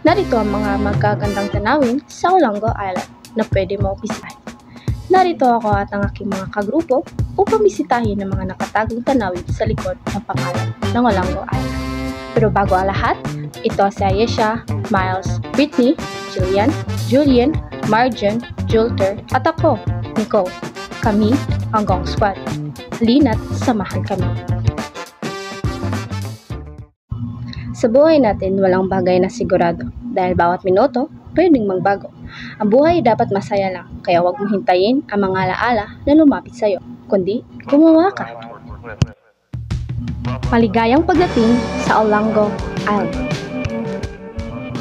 Narito ang mga magagandang tanawin sa Olango Island na pwede mo bisitahin. Narito ako at ang aking mga kagrupo upang bisitahin ang mga nakatagong tanawin sa likod ng pangalan ng Olango Island. Pero bago ang lahat, ito si Ayesha, Miles, Britney, Julian, Marjan, Julter at ako, Nicole. Kami ang Gong Squad. Halina't samahan kami. Sa buhay natin, walang bagay na sigurado dahil bawat minuto pwedeng magbago. Ang buhay dapat masaya lang, kaya huwag mo hintayin ang mga alaala na lumapit sa'yo, kundi gumawa ka. Maligayang pagdating sa Olango Island.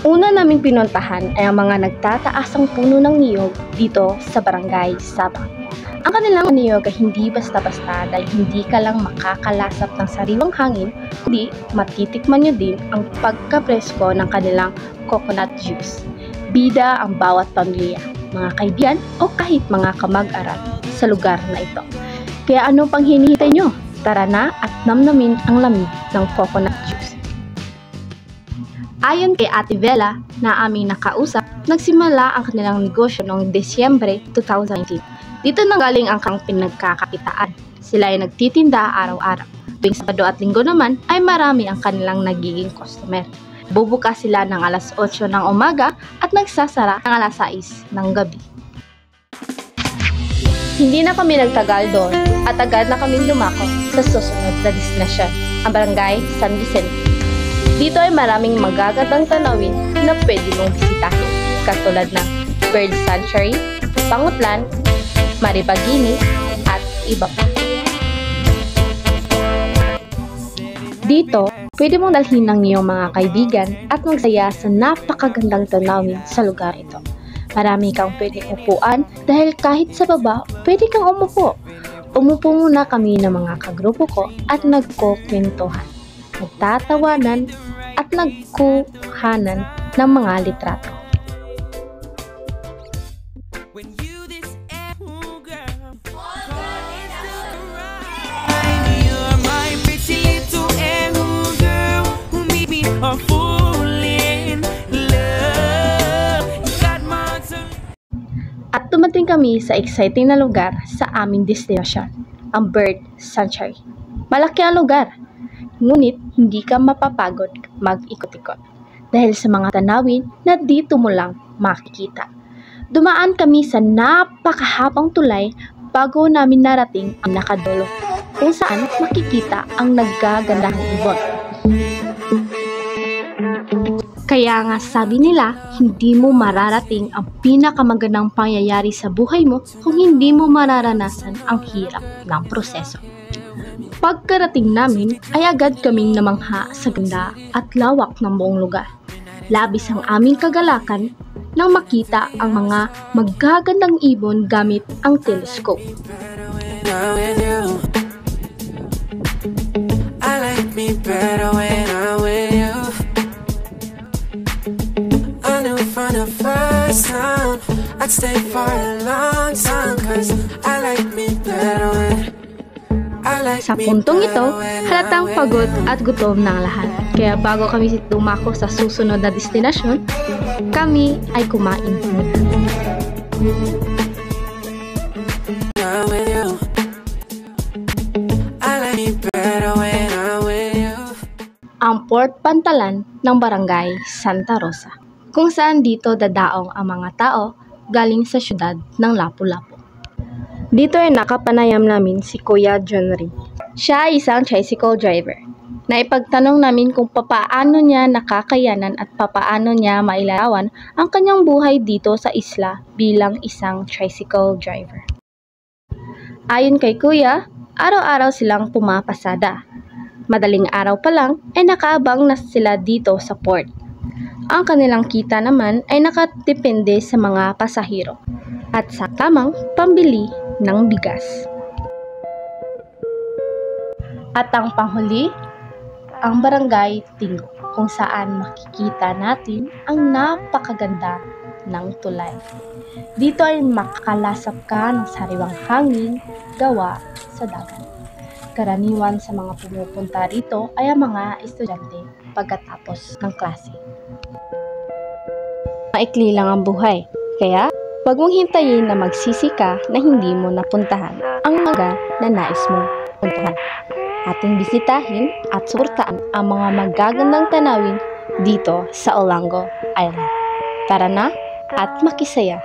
Una naming pinuntahan ay ang mga nagtataasang puno ng niyog dito sa Barangay Sabang. Ang kanilang niyog ay hindi basta-basta dahil hindi ka lang makakalasap ng sariwang hangin, kundi matitikman nyo din ang pagkapresko ng kanilang coconut juice. Bida ang bawat pamilya, mga kaibigan o kahit mga kamag-aral sa lugar na ito. Kaya ano pang hinihintay nyo? Tara na at namnamin ang lamig ng coconut juice. Ayon kay Ate Vela na aming nakausap, nagsimula ang kanilang negosyo noong Desyembre 2019. Dito nanggaling ang pinagkakakitaan. Sila ay nagtitinda araw-araw. Tuwing Sabado at Linggo naman ay marami ang kanilang nagiging customer. Bubukas sila ng alas 8 ng umaga at nagsasara ng alas 6 ng gabi. Hindi na kami nagtagal doon at agad na kaming dumako sa susunod na destinasyon, ang Barangay San Vicente. Dito ay maraming magagandang tanawin na pwede mong bisitahin, katulad ng Bird Sanctuary, Pangutlan, Maribagini, at iba pa. Dito, pwede mong dalhin ng iyong mga kaibigan at magsaya sa napakagandang tanawin sa lugar ito. Marami kang pwedeng upuan dahil kahit sa baba, pwede kang umupo. Umupo muna kami ng mga kagrupo ko at nagkukwentuhan, nagtatawanan at nagkuhanan ng mga litrato. At dumating kami sa exciting na lugar sa aming destinasyon, ang Bird Sanctuary. Malaki ang lugar, ngunit hindi ka mapapagod mag-ikot-ikot dahil sa mga tanawin na dito mo lang makikita. Dumaan kami sa napakahabang tulay bago namin narating ang nakadulo, kung saan makikita ang naggagandahang ibon. Kaya nga sabi nila, hindi mo mararating ang pinakamagandang pangyayari sa buhay mo kung hindi mo mararanasan ang hirap ng proseso. Pagkarating namin ay agad kaming namangha sa ganda at lawak ng buong lugar. Labis ang aming kagalakan nang makita ang mga magagandang ibon gamit ang telescope. I like me better when I'm with you. I knew from the first time I'd stay for a long time, 'cause I like me better when Sa puntong ito, halatang pagod at gutom ng lahat. Kaya bago kami dumako sa susunod na destinasyon, kami ay kumain muna. Ang Port Pantalan ng Barangay Santa Rosa, kung saan dito dadaong ang mga tao galing sa syudad ng Lapu-Lapu. Dito ay nakapanayam namin si Kuya John Ring. Siya ay isang tricycle driver. Naipagtanong namin kung papaano niya nakakayanan at papaano niya mailarawan ang kanyang buhay dito sa isla bilang isang tricycle driver. Ayon kay Kuya, araw-araw silang pumapasada. Madaling araw pa lang ay nakaabang na sila dito sa port. Ang kanilang kita naman ay nakadepende sa mga pasahero at sa tamang pambili ng bigas. At ang panghuli, ang Barangay Tingo, kung saan makikita natin ang napakaganda ng tulay. Dito ay makakalasap ka ng sariwang hangin gawa sa dagat. Karaniwan sa mga pumupunta rito ay ang mga estudyante pagkatapos ng klase. Maikli lang ang buhay, kaya huwag mong hintayin na magsisi ka na hindi mo napuntahan ang mga na nais mong puntahan. Ating bisitahin at suportaan ang mga magagandang tanawin dito sa Olango Island. Tara na at makisaya